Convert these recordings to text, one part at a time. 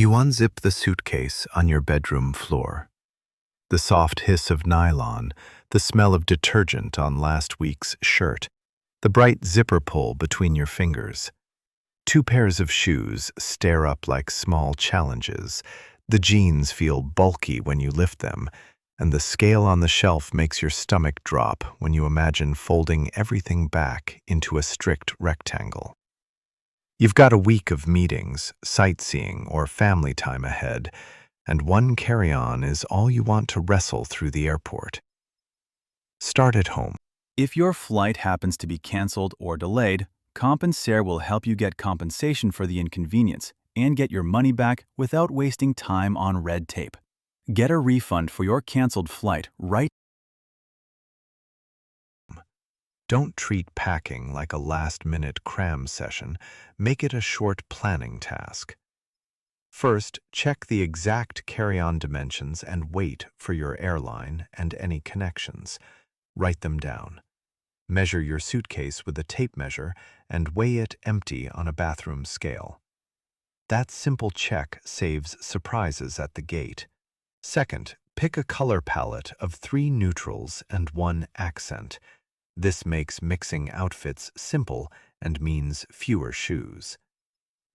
You unzip the suitcase on your bedroom floor. The soft hiss of nylon, the smell of detergent on last week's shirt, the bright zipper pull between your fingers. Two pairs of shoes stare up like small challenges. The jeans feel bulky when you lift them, and the scale on the shelf makes your stomach drop when you imagine folding everything back into a strict rectangle. You've got a week of meetings, sightseeing, or family time ahead, and one carry-on is all you want to wrestle through the airport. Start at home. If your flight happens to be canceled or delayed, Compensair will help you get compensation for the inconvenience and get your money back without wasting time on red tape. Get a refund for your canceled flight right. Don't treat packing like a last-minute cram session. Make it a short planning task. First, check the exact carry-on dimensions and weight for your airline and any connections. Write them down. Measure your suitcase with a tape measure and weigh it empty on a bathroom scale. That simple check saves surprises at the gate. Second, pick a color palette of 3 neutrals and 1 accent. This makes mixing outfits simple and means fewer shoes.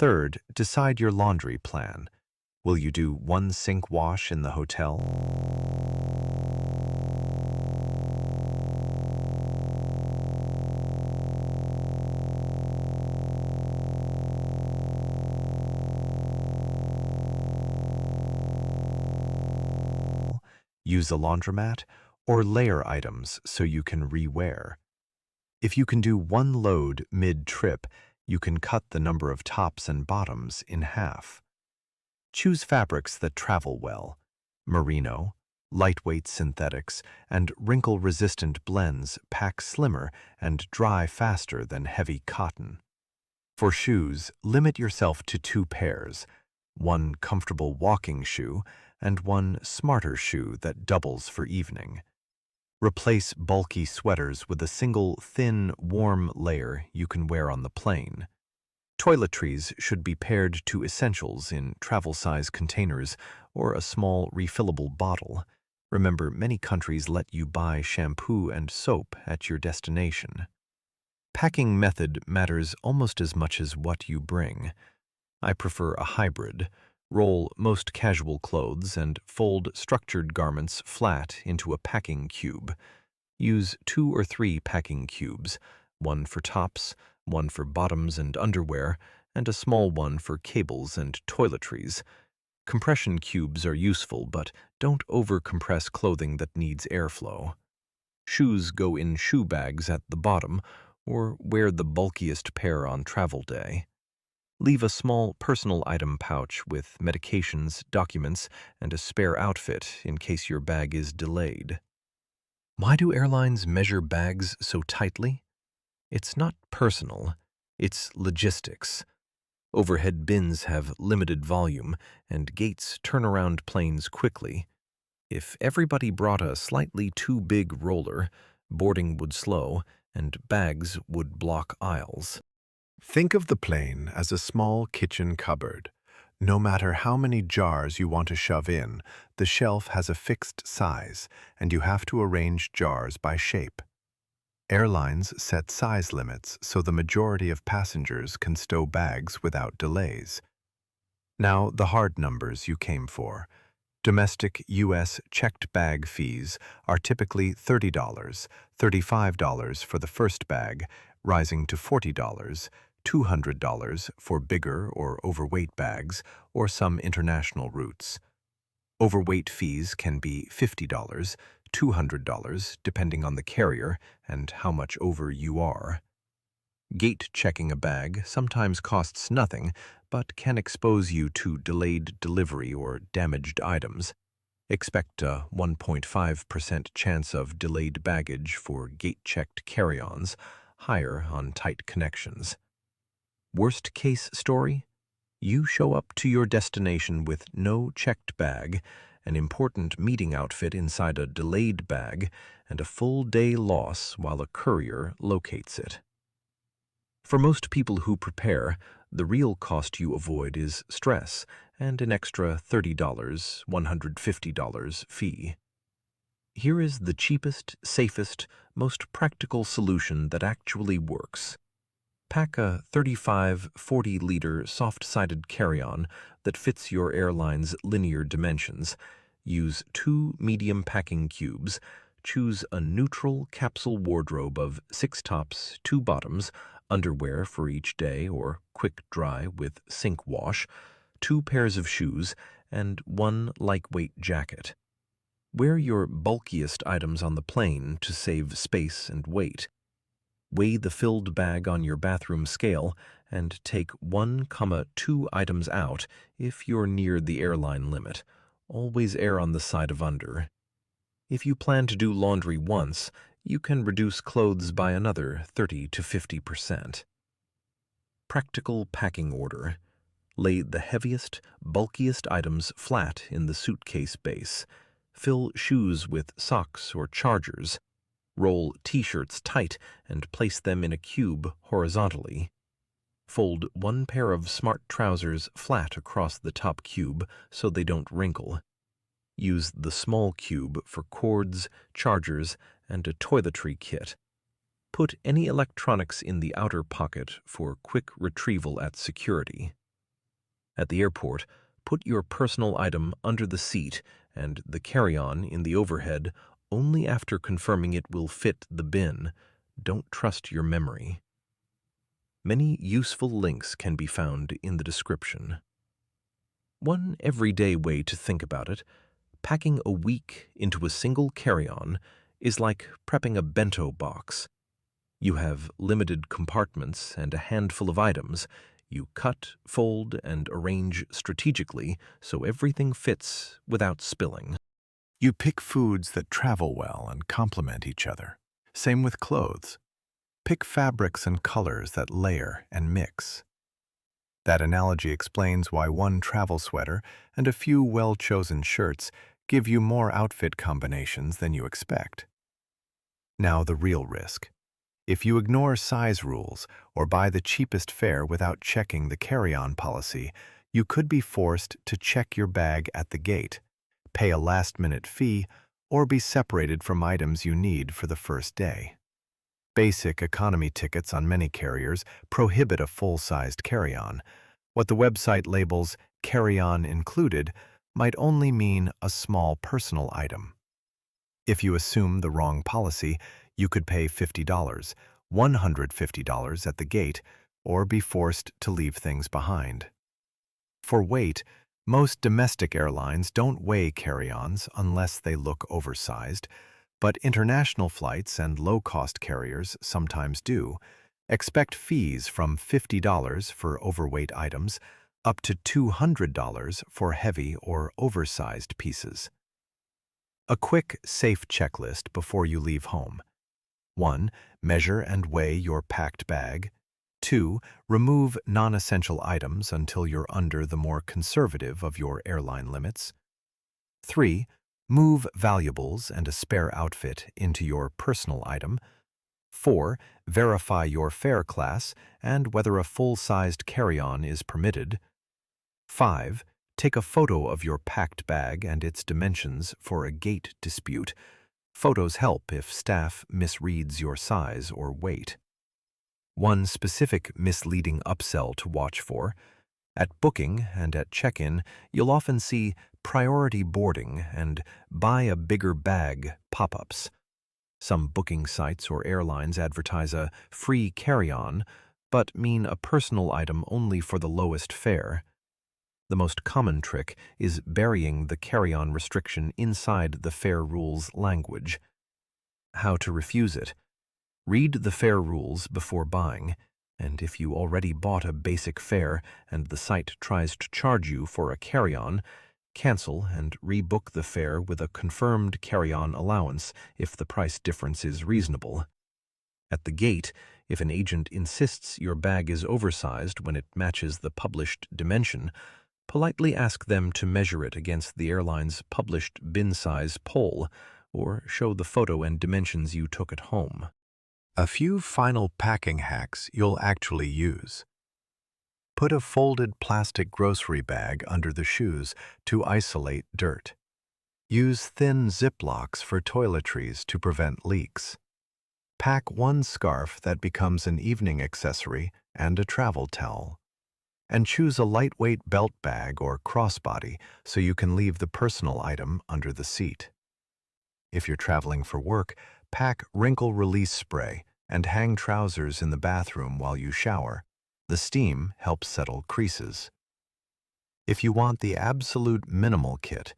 Third, decide your laundry plan. Will you do 1 sink wash in the hotel? Use a laundromat, or layer items so you can re-wear. If you can do 1 load mid-trip, you can cut the number of tops and bottoms in half. Choose fabrics that travel well. Merino, lightweight synthetics, and wrinkle-resistant blends pack slimmer and dry faster than heavy cotton. For shoes, limit yourself to 2 pairs, 1 comfortable walking shoe and 1 smarter shoe that doubles for evening. Replace bulky sweaters with a single thin, warm layer you can wear on the plane. Toiletries should be paired to essentials in travel-size containers or a small refillable bottle. Remember, many countries let you buy shampoo and soap at your destination. Packing method matters almost as much as what you bring. I prefer a hybrid. Roll most casual clothes and fold structured garments flat into a packing cube. Use 2 or 3 packing cubes, 1 for tops, 1 for bottoms and underwear, and a small one for cables and toiletries. Compression cubes are useful, but don't over-compress clothing that needs airflow. Shoes go in shoe bags at the bottom, or wear the bulkiest pair on travel day. Leave a small personal item pouch with medications, documents, and a spare outfit in case your bag is delayed. Why do airlines measure bags so tightly? It's not personal, it's logistics. Overhead bins have limited volume, and gates turn around planes quickly. If everybody brought a slightly too big roller, boarding would slow, and bags would block aisles. Think of the plane as a small kitchen cupboard. No matter how many jars you want to shove in, the shelf has a fixed size, and you have to arrange jars by shape. Airlines set size limits so the majority of passengers can stow bags without delays. Now, the hard numbers you came for. Domestic U.S. checked bag fees are typically $30, $35 for the first bag, rising to $40, $200 for bigger or overweight bags or some international routes. Overweight fees can be $50, $200, depending on the carrier and how much over you are. Gate checking a bag sometimes costs nothing, but can expose you to delayed delivery or damaged items. Expect a 1.5% chance of delayed baggage for gate-checked carry-ons, higher on tight connections. Worst case story? You show up to your destination with no checked bag, an important meeting outfit inside a delayed bag, and a full day loss while a courier locates it. For most people who prepare, the real cost you avoid is stress and an extra $30, $150 fee. Here is the cheapest, safest, most practical solution that actually works. Pack a 35-40-liter soft-sided carry-on that fits your airline's linear dimensions. Use 2 medium packing cubes. Choose a neutral capsule wardrobe of 6 tops, 2 bottoms, underwear for each day or quick dry with sink wash, 2 pairs of shoes, and 1 lightweight jacket. Wear your bulkiest items on the plane to save space and weight. Weigh the filled bag on your bathroom scale and take 1,2 items out if you're near the airline limit. Always err on the side of under. If you plan to do laundry once, you can reduce clothes by another 30 to 50%. Practical packing order. Lay the heaviest, bulkiest items flat in the suitcase base. Fill shoes with socks or chargers. Roll t-shirts tight and place them in a cube horizontally. Fold 1 pair of smart trousers flat across the top cube so they don't wrinkle. Use the small cube for cords, chargers, and a toiletry kit. Put any electronics in the outer pocket for quick retrieval at security. At the airport, put your personal item under the seat and the carry-on in the overhead only after confirming it will fit the bin. Don't trust your memory. Many useful links can be found in the description. One everyday way to think about it, packing a week into a single carry-on is like prepping a bento box. You have limited compartments and a handful of items. You cut, fold, and arrange strategically so everything fits without spilling. You pick foods that travel well and complement each other. Same with clothes. Pick fabrics and colors that layer and mix. That analogy explains why one travel sweater and a few well-chosen shirts give you more outfit combinations than you expect. Now the real risk. If you ignore size rules or buy the cheapest fare without checking the carry-on policy, you could be forced to check your bag at the gate, pay a last-minute fee, or be separated from items you need for the first day. Basic economy tickets on many carriers prohibit a full-sized carry-on. What the website labels carry-on included might only mean a small personal item. If you assume the wrong policy, you could pay $50, $150 at the gate, or be forced to leave things behind. For weight, most domestic airlines don't weigh carry-ons unless they look oversized, but international flights and low-cost carriers sometimes do. Expect fees from $50 for overweight items up to $200 for heavy or oversized pieces. A quick, safe checklist before you leave home. 1. Measure and weigh your packed bag. 2. Remove non-essential items until you're under the more conservative of your airline limits. 3. Move valuables and a spare outfit into your personal item. 4. Verify your fare class and whether a full-sized carry-on is permitted. 5. Take a photo of your packed bag and its dimensions for a gate dispute. Photos help if staff misreads your size or weight. One specific misleading upsell to watch for. At booking and at check-in, you'll often see priority boarding and buy a bigger bag pop-ups. Some booking sites or airlines advertise a free carry-on, but mean a personal item only for the lowest fare. The most common trick is burying the carry-on restriction inside the fare rules language. How to refuse it. Read the fare rules before buying, and if you already bought a basic fare and the site tries to charge you for a carry-on, cancel and rebook the fare with a confirmed carry-on allowance if the price difference is reasonable. At the gate, if an agent insists your bag is oversized when it matches the published dimension, politely ask them to measure it against the airline's published bin size poll, or show the photo and dimensions you took at home. A few final packing hacks you'll actually use. Put a folded plastic grocery bag under the shoes to isolate dirt. Use thin Ziplocs for toiletries to prevent leaks. Pack one scarf that becomes an evening accessory and a travel towel. And choose a lightweight belt bag or crossbody so you can leave the personal item under the seat. If you're traveling for work, pack wrinkle release spray and hang trousers in the bathroom while you shower. The steam helps settle creases. If you want the absolute minimal kit,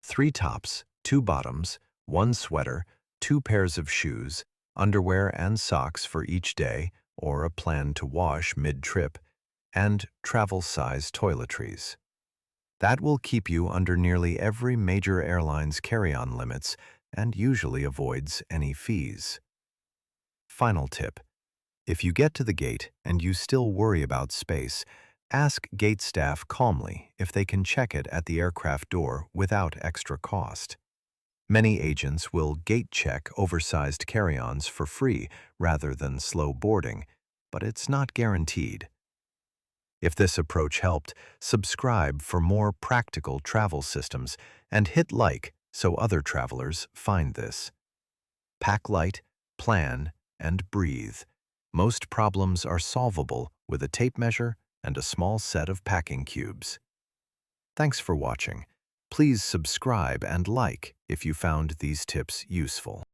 3 tops, 2 bottoms, 1 sweater, 2 pairs of shoes, underwear and socks for each day or a plan to wash mid-trip, and travel-size toiletries. That will keep you under nearly every major airline's carry-on limits and usually avoids any fees. Final tip: if you get to the gate and you still worry about space, ask gate staff calmly if they can check it at the aircraft door without extra cost. Many agents will gate check oversized carry-ons for free rather than slow boarding, but it's not guaranteed. If this approach helped, subscribe for more practical travel systems and hit like so other travelers find this. Pack light, plan, and breathe. Most problems are solvable with a tape measure and a small set of packing cubes. Thanks for watching. Please subscribe and like if you found these tips useful.